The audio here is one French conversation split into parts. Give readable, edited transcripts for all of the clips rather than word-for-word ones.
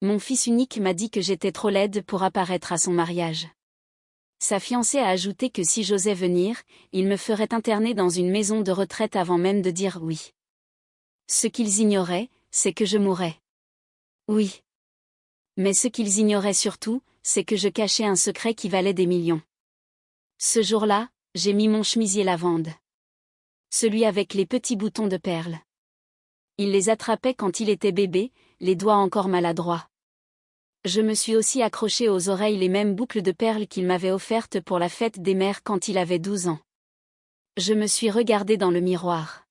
Mon fils unique m'a dit que j'étais trop laide pour apparaître à son mariage. Sa fiancée a ajouté que si j'osais venir, il me ferait interner dans une maison de retraite avant même de dire oui. Ce qu'ils ignoraient, c'est que je mourrais. Oui. Mais ce qu'ils ignoraient surtout, c'est que je cachais un secret qui valait des millions. Ce jour-là, j'ai mis mon chemisier lavande. Celui avec les petits boutons de perles. Il les attrapait quand il était bébé, les doigts encore maladroits. Je me suis aussi accroché aux oreilles les mêmes boucles de perles qu'il m'avait offertes pour la fête des mères quand il avait 12 ans. Je me suis regardé dans le miroir.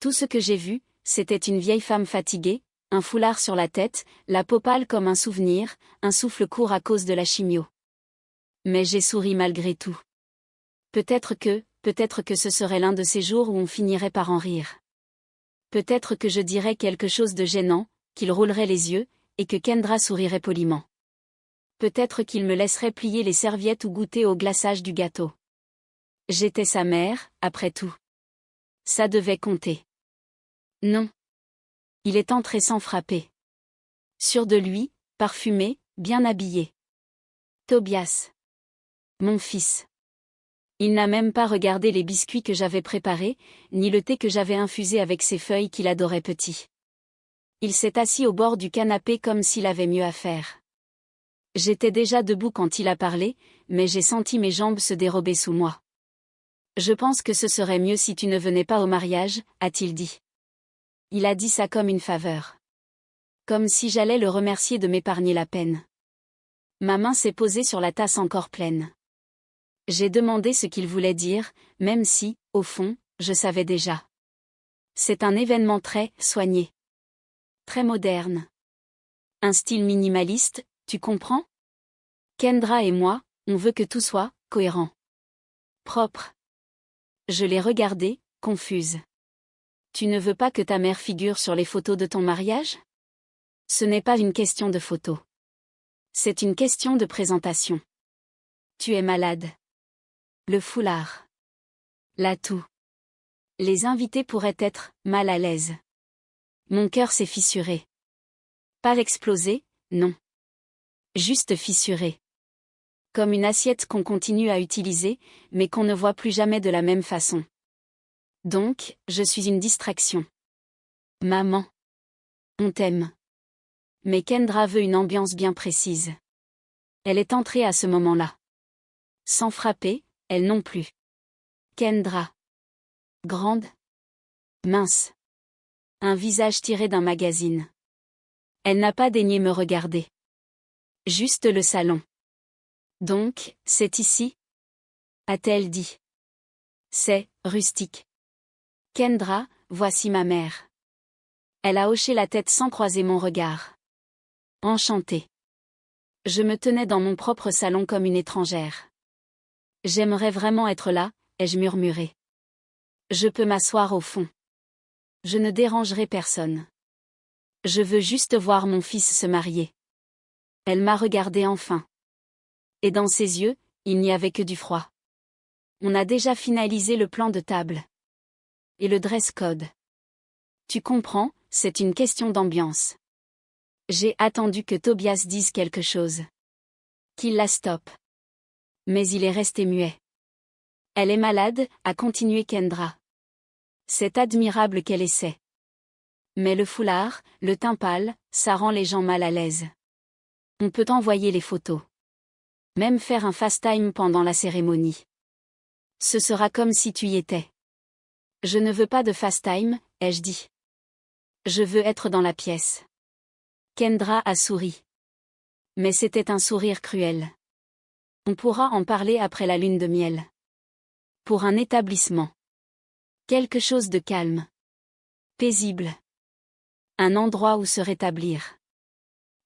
Tout ce que j'ai vu, c'était une vieille femme fatiguée, un foulard sur la tête, la peau pâle comme un souvenir, un souffle court à cause de la chimio. Mais j'ai souri malgré tout. Peut-être que ce serait l'un de ces jours où on finirait par en rire. Peut-être que je dirais quelque chose de gênant, qu'il roulerait les yeux, et que Kendra sourirait poliment. Peut-être qu'il me laisserait plier les serviettes ou goûter au glaçage du gâteau. J'étais sa mère, après tout. Ça devait compter. Non. Il est entré sans frapper. Sûr de lui, parfumé, bien habillé. Tobias. Mon fils. Il n'a même pas regardé les biscuits que j'avais préparés, ni le thé que j'avais infusé avec ses feuilles qu'il adorait petit. Il s'est assis au bord du canapé comme s'il avait mieux à faire. J'étais déjà debout quand il a parlé, mais j'ai senti mes jambes se dérober sous moi. Je pense que ce serait mieux si tu ne venais pas au mariage, a-t-il dit. Il a dit ça comme une faveur. Comme si j'allais le remercier de m'épargner la peine. Ma main s'est posée sur la tasse encore pleine. J'ai demandé ce qu'il voulait dire, même si, au fond, je savais déjà. C'est un événement très soigné. Très moderne. Un style minimaliste, tu comprends? Kendra et moi, on veut que tout soit cohérent. Propre. Je l'ai regardée, confuse. Tu ne veux pas que ta mère figure sur les photos de ton mariage? Ce n'est pas une question de photo. C'est une question de présentation. Tu es malade. Le foulard. L'atout. Les invités pourraient être mal à l'aise. Mon cœur s'est fissuré. Pas explosé, non. Juste fissuré. Comme une assiette qu'on continue à utiliser, mais qu'on ne voit plus jamais de la même façon. Donc, je suis une distraction. Maman. On t'aime. Mais Kendra veut une ambiance bien précise. Elle est entrée à ce moment-là. Sans frapper, elle non plus. Kendra. Grande. Mince. Un visage tiré d'un magazine. Elle n'a pas daigné me regarder. Juste le salon. Donc, c'est ici? A-t-elle dit. C'est rustique. Kendra, voici ma mère. Elle a hoché la tête sans croiser mon regard. Enchantée. Je me tenais dans mon propre salon comme une étrangère. J'aimerais vraiment être là, ai-je murmuré. Je peux m'asseoir au fond. Je ne dérangerai personne. Je veux juste voir mon fils se marier. Elle m'a regardé enfin. Et dans ses yeux, il n'y avait que du froid. On a déjà finalisé le plan de table. Et le dress code. Tu comprends, c'est une question d'ambiance. J'ai attendu que Tobias dise quelque chose. Qu'il la stoppe. Mais il est resté muet. Elle est malade, a continué Kendra. C'est admirable qu'elle essaie. Mais le foulard, le teint pâle, ça rend les gens mal à l'aise. On peut envoyer les photos. Même faire un FaceTime pendant la cérémonie. Ce sera comme si tu y étais. Je ne veux pas de FaceTime, ai-je dit. Je veux être dans la pièce. Kendra a souri. Mais c'était un sourire cruel. On pourra en parler après la lune de miel. Pour un établissement. Quelque chose de calme. Paisible. Un endroit où se rétablir.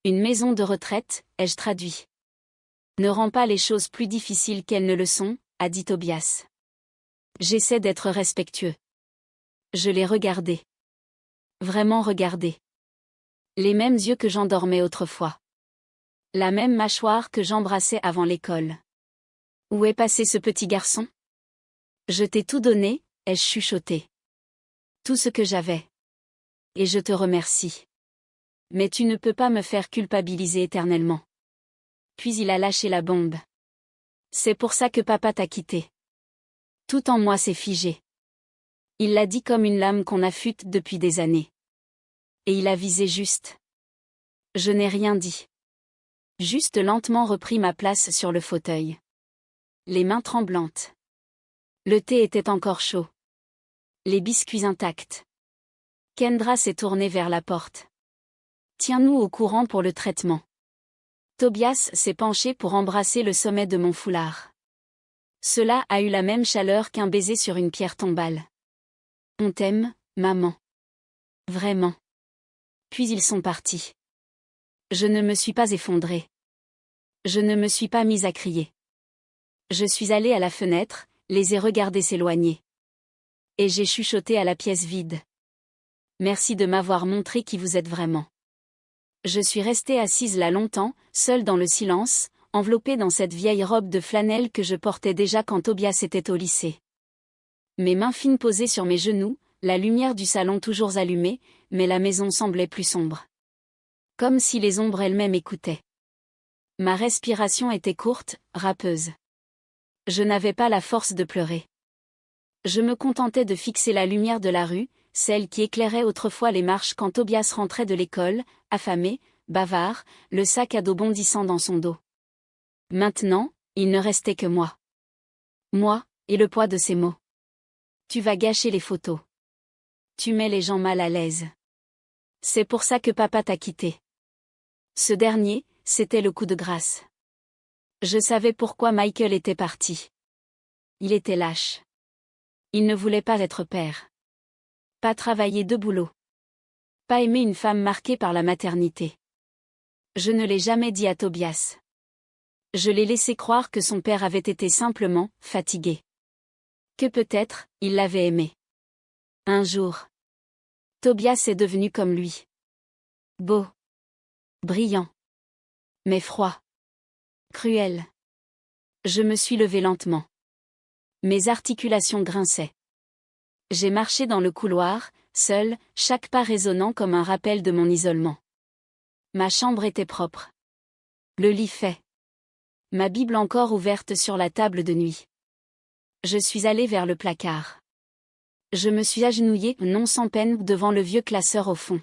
Une maison de retraite, ai-je traduit. Ne rends pas les choses plus difficiles qu'elles ne le sont, a dit Tobias. J'essaie d'être respectueux. Je l'ai regardé. Vraiment regardé. Les mêmes yeux que j'endormais autrefois. La même mâchoire que j'embrassais avant l'école. Où est passé ce petit garçon? Je t'ai tout donné, ai-je chuchoté. Tout ce que j'avais. Et je te remercie. Mais tu ne peux pas me faire culpabiliser éternellement. Puis il a lâché la bombe. C'est pour ça que papa t'a quitté. Tout en moi s'est figé. Il l'a dit comme une lame qu'on affûte depuis des années. Et il a visé juste. Je n'ai rien dit. Juste lentement repris ma place sur le fauteuil. Les mains tremblantes. Le thé était encore chaud. Les biscuits intacts. Kendra s'est tournée vers la porte. Tiens-nous au courant pour le traitement. Tobias s'est penché pour embrasser le sommet de mon foulard. Cela a eu la même chaleur qu'un baiser sur une pierre tombale. On t'aime, maman. Vraiment. Puis ils sont partis. Je ne me suis pas effondrée. Je ne me suis pas mise à crier. Je suis allée à la fenêtre, les ai regardés s'éloigner. Et j'ai chuchoté à la pièce vide. Merci de m'avoir montré qui vous êtes vraiment. Je suis restée assise là longtemps, seule dans le silence, enveloppée dans cette vieille robe de flanelle que je portais déjà quand Tobias était au lycée. Mes mains fines posées sur mes genoux, la lumière du salon toujours allumée, mais la maison semblait plus sombre. Comme si les ombres elles-mêmes écoutaient. Ma respiration était courte, râpeuse. Je n'avais pas la force de pleurer. Je me contentais de fixer la lumière de la rue, celle qui éclairait autrefois les marches quand Tobias rentrait de l'école, affamé, bavard, le sac à dos bondissant dans son dos. Maintenant, il ne restait que moi. Moi, et le poids de ses mots. Tu vas gâcher les photos. Tu mets les gens mal à l'aise. C'est pour ça que papa t'a quitté. Ce dernier, c'était le coup de grâce. Je savais pourquoi Michael était parti. Il était lâche. Il ne voulait pas être père. Pas travailler de boulot. Pas aimer une femme marquée par la maternité. Je ne l'ai jamais dit à Tobias. Je l'ai laissé croire que son père avait été simplement fatigué. Que peut-être, il l'avait aimé. Un jour. Tobias est devenu comme lui. Beau. Brillant. Mais froid. Cruel. Je me suis levée lentement. Mes articulations grinçaient. J'ai marché dans le couloir, seul, chaque pas résonnant comme un rappel de mon isolement. Ma chambre était propre. Le lit fait. Ma Bible encore ouverte sur la table de nuit. Je suis allée vers le placard. Je me suis agenouillée, non sans peine, devant le vieux classeur au fond.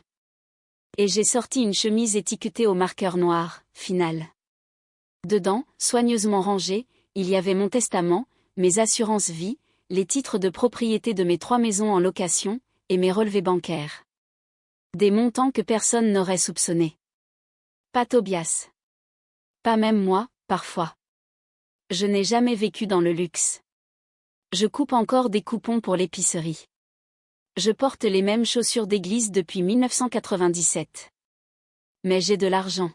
Et j'ai sorti une chemise étiquetée au marqueur noir, Final. Dedans, soigneusement rangée, il y avait mon testament, mes assurances vie, les titres de propriété de mes 3 maisons en location, et mes relevés bancaires. Des montants que personne n'aurait soupçonnés. Pas Tobias. Pas même moi, parfois. Je n'ai jamais vécu dans le luxe. Je coupe encore des coupons pour l'épicerie. Je porte les mêmes chaussures d'église depuis 1997. Mais j'ai de l'argent.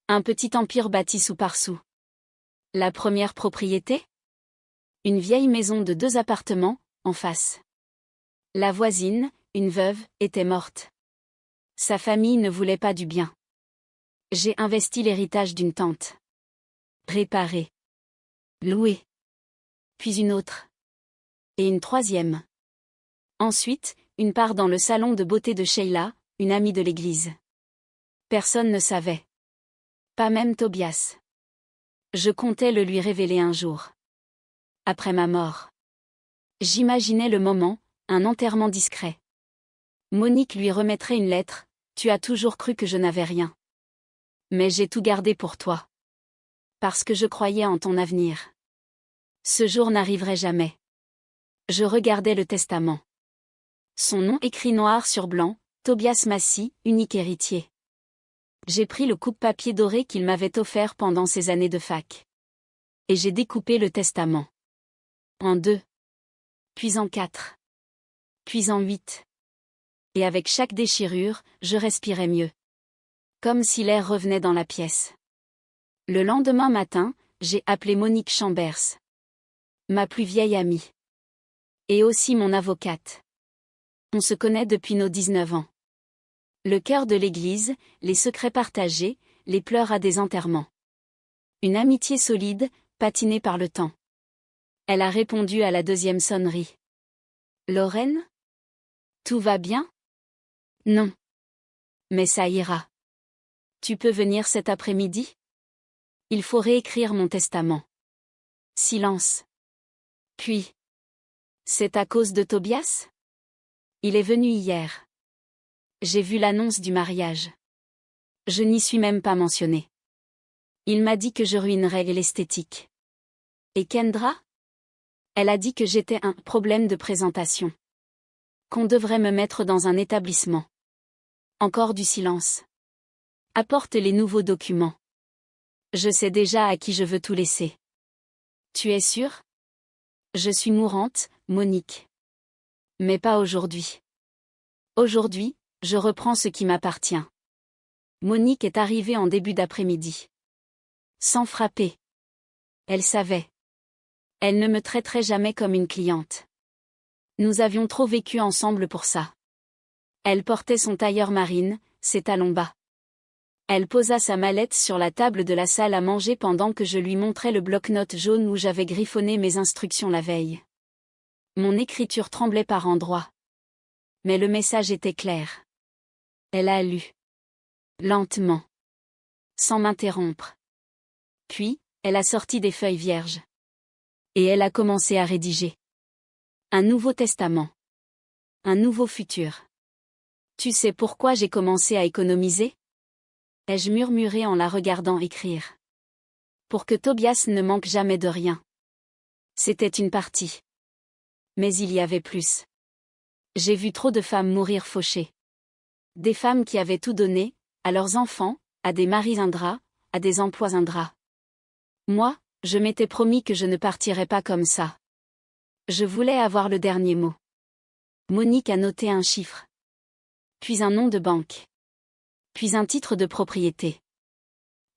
Un petit empire bâti sou par sou. La première propriété ? Une vieille maison de 2 appartements, en face. La voisine, une veuve, était morte. Sa famille ne voulait pas du bien. J'ai investi l'héritage d'une tante. Réparé. Loué. Puis une autre. Et une 3e. Ensuite, une part dans le salon de beauté de Sheila, une amie de l'église. Personne ne savait. Pas même Tobias. Je comptais le lui révéler un jour. Après ma mort. J'imaginais le moment, un enterrement discret. Monique lui remettrait une lettre, tu as toujours cru que je n'avais rien. Mais j'ai tout gardé pour toi. Parce que je croyais en ton avenir. Ce jour n'arriverait jamais. Je regardais le testament. Son nom écrit noir sur blanc, Tobias Massy, unique héritier. J'ai pris le coupe-papier doré qu'il m'avait offert pendant ses années de fac. Et j'ai découpé le testament. En 2. Puis en 4. Puis en 8. Et avec chaque déchirure, je respirais mieux. Comme si l'air revenait dans la pièce. Le lendemain matin, j'ai appelé Monique Chambers. Ma plus vieille amie. Et aussi mon avocate. On se connaît depuis nos 19 ans. Le cœur de l'église, les secrets partagés, les pleurs à des enterrements. Une amitié solide, patinée par le temps. Elle a répondu à la 2e sonnerie. Lorraine ? Tout va bien ? Non. Mais ça ira. Tu peux venir cet après-midi? Il faut réécrire mon testament. Silence. Puis. C'est à cause de Tobias? Il est venu hier. J'ai vu l'annonce du mariage. Je n'y suis même pas mentionné. Il m'a dit que je ruinerais l'esthétique. Et Kendra? Elle a dit que j'étais un problème de présentation. Qu'on devrait me mettre dans un établissement. Encore du silence. Apporte les nouveaux documents. Je sais déjà à qui je veux tout laisser. Tu es sûre? Je suis mourante, Monique. Mais pas aujourd'hui. Aujourd'hui, je reprends ce qui m'appartient. Monique est arrivée en début d'après-midi. Sans frapper. Elle savait. Elle ne me traiterait jamais comme une cliente. Nous avions trop vécu ensemble pour ça. Elle portait son tailleur marine, ses talons bas. Elle posa sa mallette sur la table de la salle à manger pendant que je lui montrais le bloc-notes jaune où j'avais griffonné mes instructions la veille. Mon écriture tremblait par endroits. Mais le message était clair. Elle a lu. Lentement. Sans m'interrompre. Puis, elle a sorti des feuilles vierges. Et elle a commencé à rédiger. Un nouveau testament. Un nouveau futur. Tu sais pourquoi j'ai commencé à économiser? Ai-je murmuré en la regardant écrire. Pour que Tobias ne manque jamais de rien. C'était une partie. Mais il y avait plus. J'ai vu trop de femmes mourir fauchées. Des femmes qui avaient tout donné, à leurs enfants, à des maris ingrats, à des emplois ingrats. Moi, je m'étais promis que je ne partirais pas comme ça. Je voulais avoir le dernier mot. Monique a noté un chiffre. Puis un nom de banque. Puis un titre de propriété.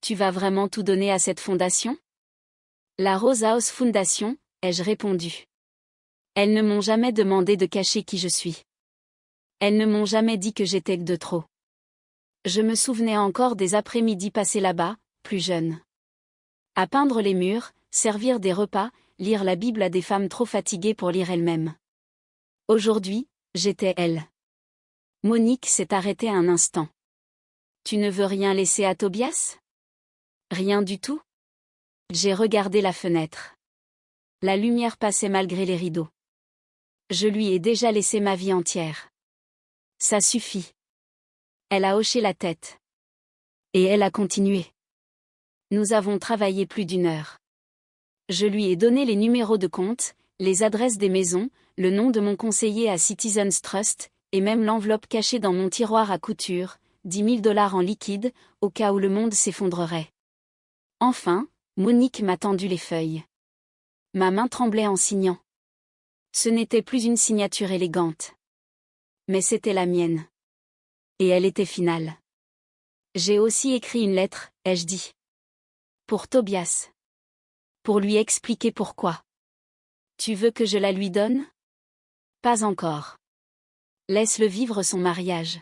Tu vas vraiment tout donner à cette fondation? La Rose House Foundation, ai-je répondu. Elles ne m'ont jamais demandé de cacher qui je suis. Elles ne m'ont jamais dit que j'étais de trop. Je me souvenais encore des après-midi passés là-bas, plus jeune. À peindre les murs, servir des repas, lire la Bible à des femmes trop fatiguées pour lire elles-mêmes. Aujourd'hui, j'étais elle. Monique s'est arrêtée un instant. Tu ne veux rien laisser à Tobias? Rien du tout? J'ai regardé la fenêtre. La lumière passait malgré les rideaux. Je lui ai déjà laissé ma vie entière. Ça suffit. Elle a hoché la tête. Et elle a continué. Nous avons travaillé plus d'1 heure. Je lui ai donné les numéros de compte, les adresses des maisons, le nom de mon conseiller à Citizens Trust, et même l'enveloppe cachée dans mon tiroir à couture, $10 000 en liquide, au cas où le monde s'effondrerait. Enfin, Monique m'a tendu les feuilles. Ma main tremblait en signant. Ce n'était plus une signature élégante. Mais c'était la mienne. Et elle était finale. J'ai aussi écrit une lettre, ai-je dit. Pour Tobias. Pour lui expliquer pourquoi. Tu veux que je la lui donne? Pas encore. Laisse-le vivre son mariage.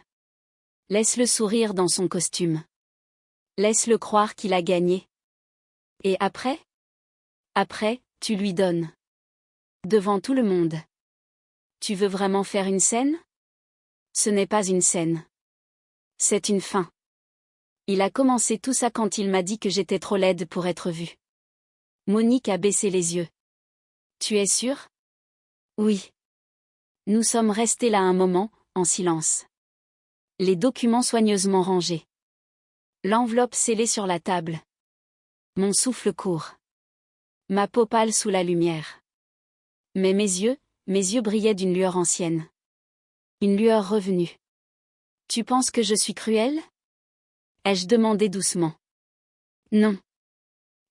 Laisse-le sourire dans son costume. Laisse-le croire qu'il a gagné. Et après? Après, tu lui donnes. Devant tout le monde. Tu veux vraiment faire une scène? Ce n'est pas une scène. C'est une fin. Il a commencé tout ça quand il m'a dit que j'étais trop laide pour être vue. Monique a baissé les yeux. Tu es sûre? Oui. Nous sommes restés là un moment, en silence. Les documents soigneusement rangés. L'enveloppe scellée sur la table. Mon souffle court. Ma peau pâle sous la lumière. Mais mes yeux brillaient d'une lueur ancienne. Une lueur revenue. Tu penses que je suis cruelle? Ai-je demandé doucement. Non.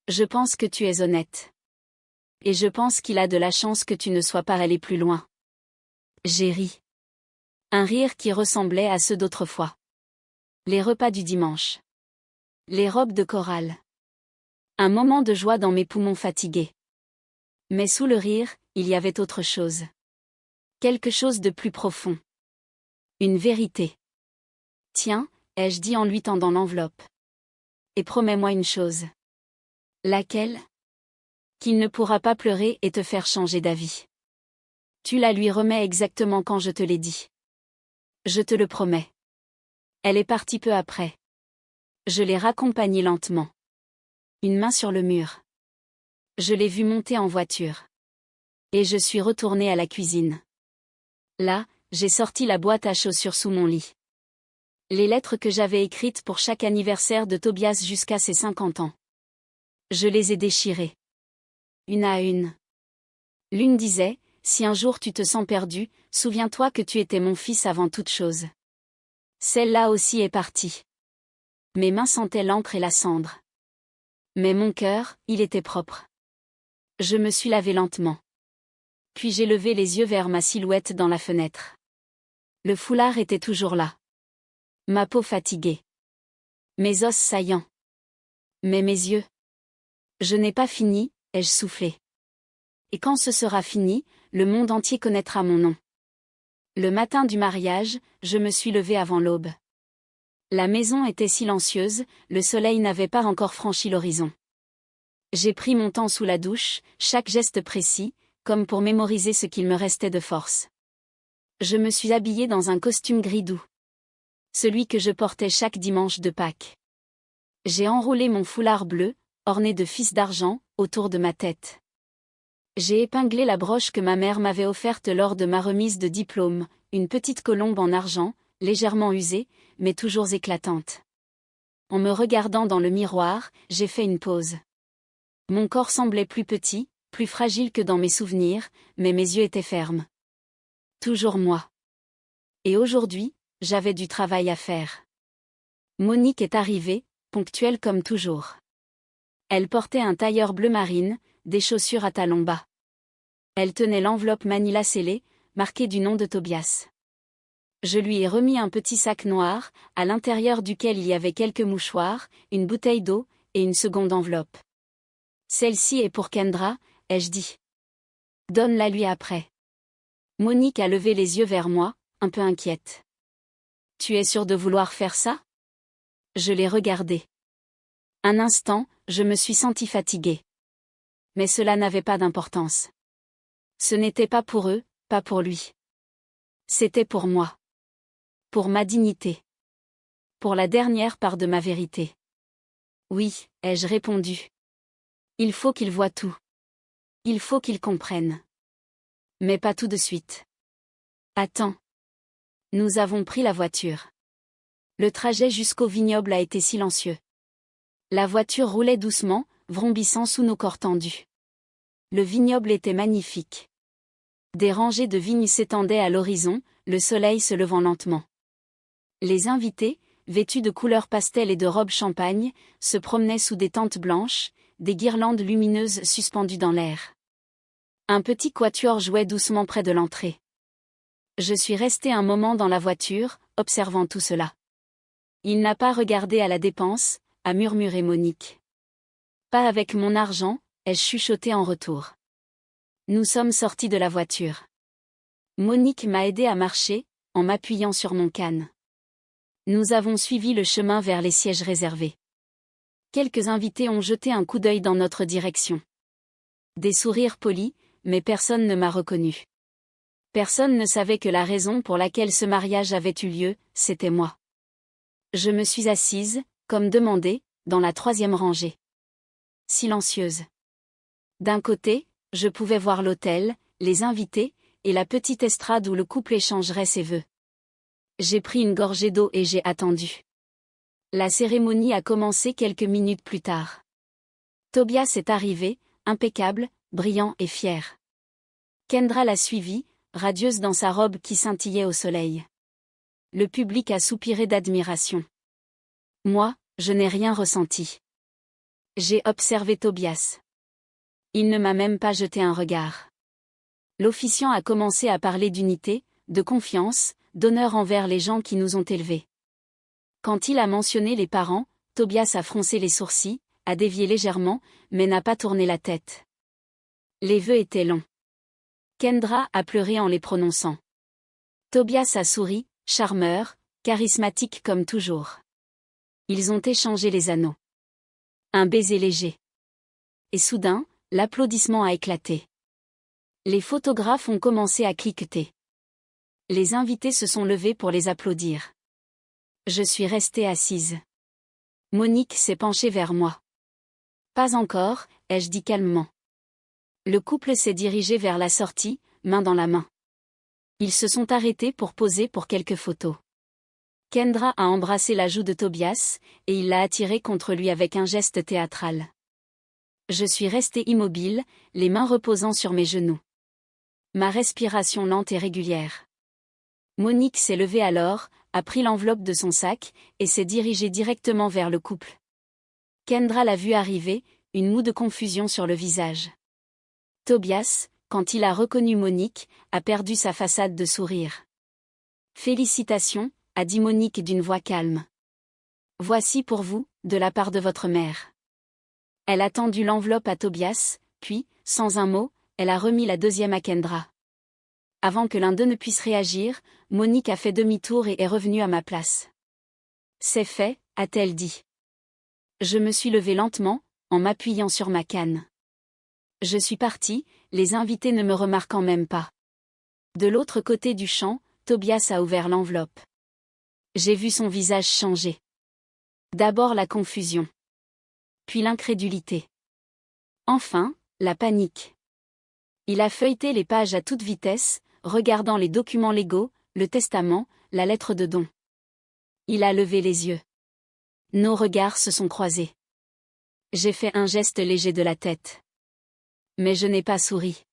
Je pense que tu es honnête. Et je pense qu'il a de la chance que tu ne sois pas allé plus loin. J'ai ri. Un rire qui ressemblait à ceux d'autrefois. Les repas du dimanche. Les robes de chorale. Un moment de joie dans mes poumons fatigués. Mais sous le rire, il y avait autre chose. Quelque chose de plus profond. Une vérité. Tiens, ai-je dit en lui tendant l'enveloppe. Et promets-moi une chose. Laquelle? Qu'il ne pourra pas pleurer et te faire changer d'avis. Tu la lui remets exactement quand je te l'ai dit. Je te le promets. Elle est partie peu après. Je l'ai raccompagnée lentement. Une main sur le mur. Je l'ai vue monter en voiture. Et je suis retournée à la cuisine. Là, j'ai sorti la boîte à chaussures sous mon lit. Les lettres que j'avais écrites pour chaque anniversaire de Tobias jusqu'à ses 50 ans. Je les ai déchirées. Une à une. L'une disait, « Si un jour tu te sens perdu, souviens-toi que tu étais mon fils avant toute chose. » Celle-là aussi est partie. Mes mains sentaient l'encre et la cendre. Mais mon cœur, il était propre. Je me suis lavé lentement. Puis j'ai levé les yeux vers ma silhouette dans la fenêtre. Le foulard était toujours là. Ma peau fatiguée. Mes os saillants. Mais mes yeux. Je n'ai pas fini, ai-je soufflé. Et quand ce sera fini, le monde entier connaîtra mon nom. Le matin du mariage, je me suis levée avant l'aube. La maison était silencieuse, le soleil n'avait pas encore franchi l'horizon. J'ai pris mon temps sous la douche, chaque geste précis, comme pour mémoriser ce qu'il me restait de force. Je me suis habillée dans un costume gris doux. Celui que je portais chaque dimanche de Pâques. J'ai enroulé mon foulard bleu, orné de fils d'argent, autour de ma tête. J'ai épinglé la broche que ma mère m'avait offerte lors de ma remise de diplôme, une petite colombe en argent, légèrement usée, mais toujours éclatante. En me regardant dans le miroir, j'ai fait une pause. Mon corps semblait plus petit, plus fragile que dans mes souvenirs, mais mes yeux étaient fermes. Toujours moi. Et aujourd'hui, j'avais du travail à faire. Monique est arrivée, ponctuelle comme toujours. Elle portait un tailleur bleu marine, des chaussures à talons bas. Elle tenait l'enveloppe Manila scellée, marquée du nom de Tobias. Je lui ai remis un petit sac noir, à l'intérieur duquel il y avait quelques mouchoirs, une bouteille d'eau, et une seconde enveloppe. Celle-ci est pour Kendra, ai-je dit. Donne-la lui après. Monique a levé les yeux vers moi, un peu inquiète. Tu es sûre de vouloir faire ça? Je l'ai regardée. Un instant, je me suis sentie fatiguée. Mais cela n'avait pas d'importance. Ce n'était pas pour eux, pas pour lui. C'était pour moi. Pour ma dignité. Pour la dernière part de ma vérité. Oui, ai-je répondu. Il faut qu'il voie tout. Il faut qu'il comprenne. Mais pas tout de suite. Attends. Nous avons pris la voiture. Le trajet jusqu'au vignoble a été silencieux. La voiture roulait doucement, vrombissant sous nos corps tendus. Le vignoble était magnifique. Des rangées de vignes s'étendaient à l'horizon, le soleil se levant lentement. Les invités, vêtus de couleurs pastel et de robes champagne, se promenaient sous des tentes blanches, des guirlandes lumineuses suspendues dans l'air. Un petit quatuor jouait doucement près de l'entrée. Je suis restée un moment dans la voiture, observant tout cela. Il n'a pas regardé à la dépense, a murmuré Monique. Pas avec mon argent, ai-je chuchoté en retour. Nous sommes sortis de la voiture. Monique m'a aidé à marcher, en m'appuyant sur mon canne. Nous avons suivi le chemin vers les sièges réservés. Quelques invités ont jeté un coup d'œil dans notre direction. Des sourires polis, mais personne ne m'a reconnu. Personne ne savait que la raison pour laquelle ce mariage avait eu lieu, c'était moi. Je me suis assise, comme demandé, dans la 3e rangée. Silencieuse. D'un côté, je pouvais voir l'hôtel, les invités, et la petite estrade où le couple échangerait ses vœux. J'ai pris une gorgée d'eau et j'ai attendu. La cérémonie a commencé quelques minutes plus tard. Tobias est arrivé, impeccable, brillant et fier. Kendra l'a suivi, radieuse dans sa robe qui scintillait au soleil. Le public a soupiré d'admiration. Moi, je n'ai rien ressenti. J'ai observé Tobias. Il ne m'a même pas jeté un regard. L'officiant a commencé à parler d'unité, de confiance, d'honneur envers les gens qui nous ont élevés. Quand il a mentionné les parents, Tobias a froncé les sourcils, a dévié légèrement, mais n'a pas tourné la tête. Les vœux étaient longs. Kendra a pleuré en les prononçant. Tobias a souri, charmeur, charismatique comme toujours. Ils ont échangé les anneaux. Un baiser léger. Et soudain, l'applaudissement a éclaté. Les photographes ont commencé à cliqueter. Les invités se sont levés pour les applaudir. Je suis restée assise. Monique s'est penchée vers moi. Pas encore, ai-je dit calmement. Le couple s'est dirigé vers la sortie, main dans la main. Ils se sont arrêtés pour poser pour quelques photos. Kendra a embrassé la joue de Tobias, et il l'a attiré contre lui avec un geste théâtral. Je suis restée immobile, les mains reposant sur mes genoux. Ma respiration lente et régulière. Monique s'est levée alors, a pris l'enveloppe de son sac, et s'est dirigée directement vers le couple. Kendra l'a vu arriver, une moue de confusion sur le visage. Tobias, quand il a reconnu Monique, a perdu sa façade de sourire. « Félicitations », a dit Monique d'une voix calme. « Voici pour vous, de la part de votre mère. » Elle a tendu l'enveloppe à Tobias, puis, sans un mot, elle a remis la deuxième à Kendra. Avant que l'un d'eux ne puisse réagir, Monique a fait demi-tour et est revenue à ma place. « C'est fait », a-t-elle dit. Je me suis levée lentement, en m'appuyant sur ma canne. Je suis partie, les invités ne me remarquant même pas. De l'autre côté du champ, Tobias a ouvert l'enveloppe. J'ai vu son visage changer. D'abord la confusion. Puis l'incrédulité. Enfin, la panique. Il a feuilleté les pages à toute vitesse, regardant les documents légaux, le testament, la lettre de don. Il a levé les yeux. Nos regards se sont croisés. J'ai fait un geste léger de la tête. Mais je n'ai pas souri.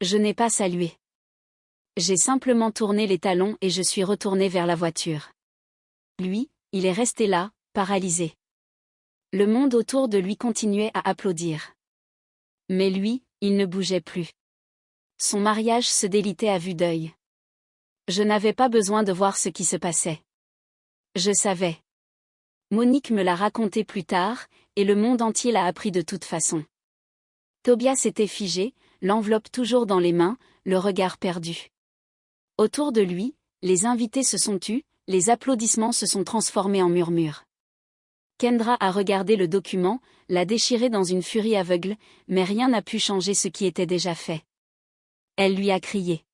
Je n'ai pas salué. J'ai simplement tourné les talons et je suis retournée vers la voiture. Lui, il est resté là, paralysé. Le monde autour de lui continuait à applaudir. Mais lui, il ne bougeait plus. Son mariage se délitait à vue d'œil. Je n'avais pas besoin de voir ce qui se passait. Je savais. Monique me l'a raconté plus tard, et le monde entier l'a appris de toute façon. Tobias était figé, l'enveloppe toujours dans les mains, le regard perdu. Autour de lui, les invités se sont tus, les applaudissements se sont transformés en murmures. Kendra a regardé le document, l'a déchiré dans une furie aveugle, mais rien n'a pu changer ce qui était déjà fait. Elle lui a crié.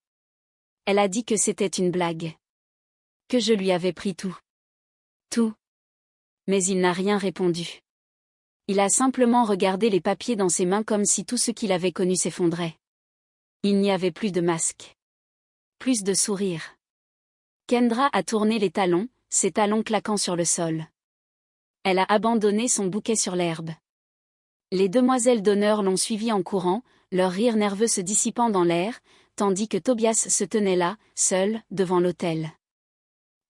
Elle a dit que c'était une blague. Que je lui avais pris tout. Tout. Mais il n'a rien répondu. Il a simplement regardé les papiers dans ses mains comme si tout ce qu'il avait connu s'effondrait. Il n'y avait plus de masque. Plus de sourire. Kendra a tourné les talons, ses talons claquant sur le sol. Elle a abandonné son bouquet sur l'herbe. Les demoiselles d'honneur l'ont suivi en courant, leur rire nerveux se dissipant dans l'air, tandis que Tobias se tenait là, seul, devant l'autel.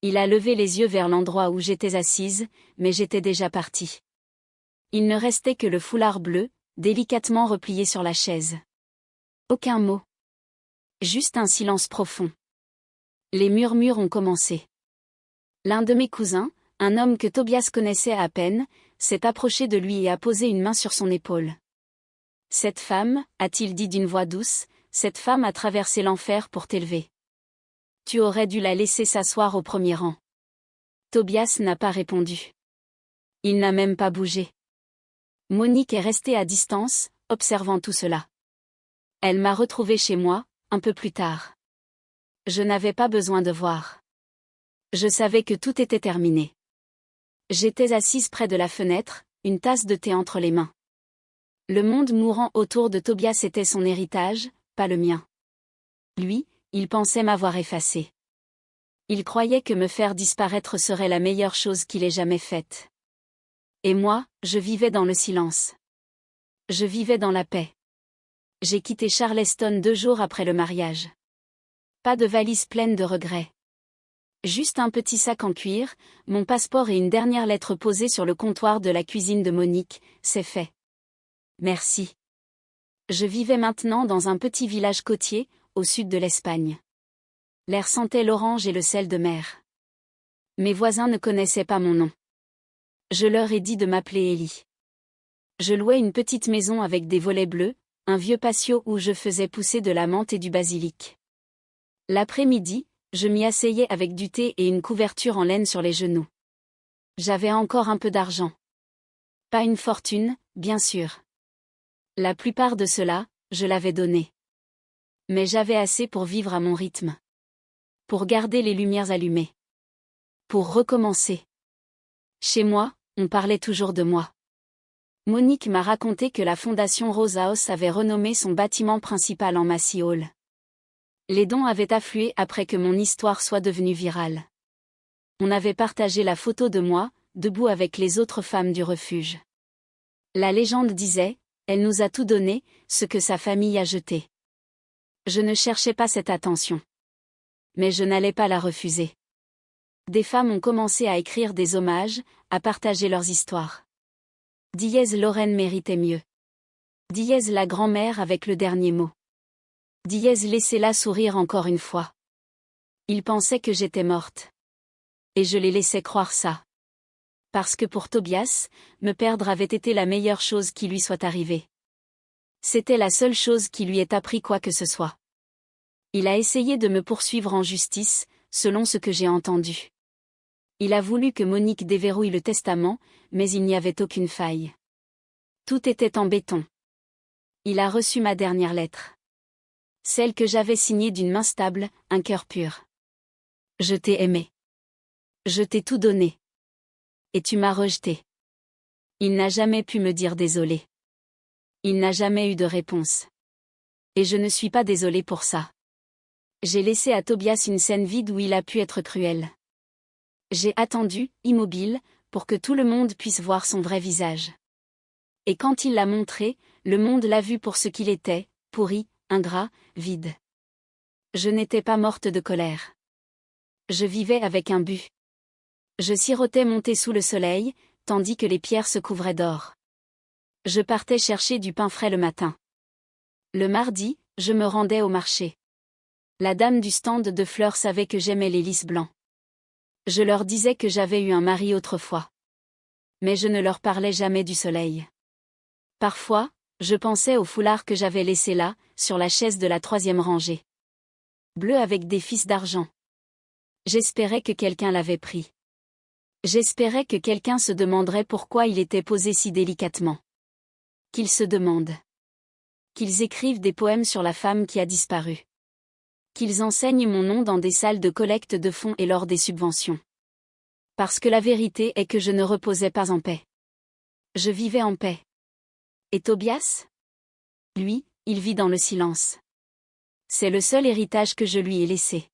Il a levé les yeux vers l'endroit où j'étais assise, mais j'étais déjà partie. Il ne restait que le foulard bleu, délicatement replié sur la chaise. Aucun mot. Juste un silence profond. Les murmures ont commencé. L'un de mes cousins, un homme que Tobias connaissait à peine, s'est approché de lui et a posé une main sur son épaule. « Cette femme, a-t-il dit d'une voix douce, cette femme a traversé l'enfer pour t'élever. Tu aurais dû la laisser s'asseoir au premier rang. » Tobias n'a pas répondu. Il n'a même pas bougé. Monique est restée à distance, observant tout cela. Elle m'a retrouvée chez moi, un peu plus tard. Je n'avais pas besoin de voir. Je savais que tout était terminé. J'étais assise près de la fenêtre, une tasse de thé entre les mains. Le monde mourant autour de Tobias était son héritage, pas le mien. Lui, il pensait m'avoir effacée. Il croyait que me faire disparaître serait la meilleure chose qu'il ait jamais faite. Et moi, je vivais dans le silence. Je vivais dans la paix. J'ai quitté Charleston 2 jours après le mariage. Pas de valise pleine de regrets. Juste un petit sac en cuir, mon passeport et une dernière lettre posée sur le comptoir de la cuisine de Monique, c'est fait. Merci. Je vivais maintenant dans un petit village côtier, au sud de l'Espagne. L'air sentait l'orange et le sel de mer. Mes voisins ne connaissaient pas mon nom. Je leur ai dit de m'appeler Ellie. Je louais une petite maison avec des volets bleus, un vieux patio où je faisais pousser de la menthe et du basilic. L'après-midi, je m'y asseyais avec du thé et une couverture en laine sur les genoux. J'avais encore un peu d'argent. Pas une fortune, bien sûr. La plupart de cela, je l'avais donné. Mais j'avais assez pour vivre à mon rythme. Pour garder les lumières allumées. Pour recommencer. Chez moi, on parlait toujours de moi. Monique m'a raconté que la fondation Rosaos avait renommé son bâtiment principal en Massey Hall. Les dons avaient afflué après que mon histoire soit devenue virale. On avait partagé la photo de moi, debout avec les autres femmes du refuge. La légende disait, elle nous a tout donné, ce que sa famille a jeté. Je ne cherchais pas cette attention. Mais je n'allais pas la refuser. Des femmes ont commencé à écrire des hommages, à partager leurs histoires. Dièse Lorraine méritait mieux. Dièse la grand-mère avec le dernier mot. Dièse laissez-la sourire encore une fois. Il pensait que j'étais morte. Et je les laissais croire ça. Parce que pour Tobias, me perdre avait été la meilleure chose qui lui soit arrivée. C'était la seule chose qui lui ait appris quoi que ce soit. Il a essayé de me poursuivre en justice, selon ce que j'ai entendu. Il a voulu que Monique déverrouille le testament, mais il n'y avait aucune faille. Tout était en béton. Il a reçu ma dernière lettre. Celle que j'avais signée d'une main stable, un cœur pur. Je t'ai aimé. Je t'ai tout donné. Et tu m'as rejeté. Il n'a jamais pu me dire désolé. Il n'a jamais eu de réponse. Et je ne suis pas désolée pour ça. J'ai laissé à Tobias une scène vide où il a pu être cruel. J'ai attendu, immobile, pour que tout le monde puisse voir son vrai visage. Et quand il l'a montré, le monde l'a vu pour ce qu'il était, pourri, ingrat, vide. Je n'étais pas morte de colère. Je vivais avec un but. Je sirotais mon thé sous le soleil, tandis que les pierres se couvraient d'or. Je partais chercher du pain frais le matin. Le mardi, je me rendais au marché. La dame du stand de fleurs savait que j'aimais les lys blancs. Je leur disais que j'avais eu un mari autrefois. Mais je ne leur parlais jamais du soleil. Parfois, je pensais au foulard que j'avais laissé là, sur la chaise de la 3e rangée. Bleu avec des fils d'argent. J'espérais que quelqu'un l'avait pris. J'espérais que quelqu'un se demanderait pourquoi il était posé si délicatement. Qu'ils se demandent. Qu'ils écrivent des poèmes sur la femme qui a disparu. Qu'ils enseignent mon nom dans des salles de collecte de fonds et lors des subventions. Parce que la vérité est que je ne reposais pas en paix. Je vivais en paix. Et Tobias? Lui, il vit dans le silence. C'est le seul héritage que je lui ai laissé.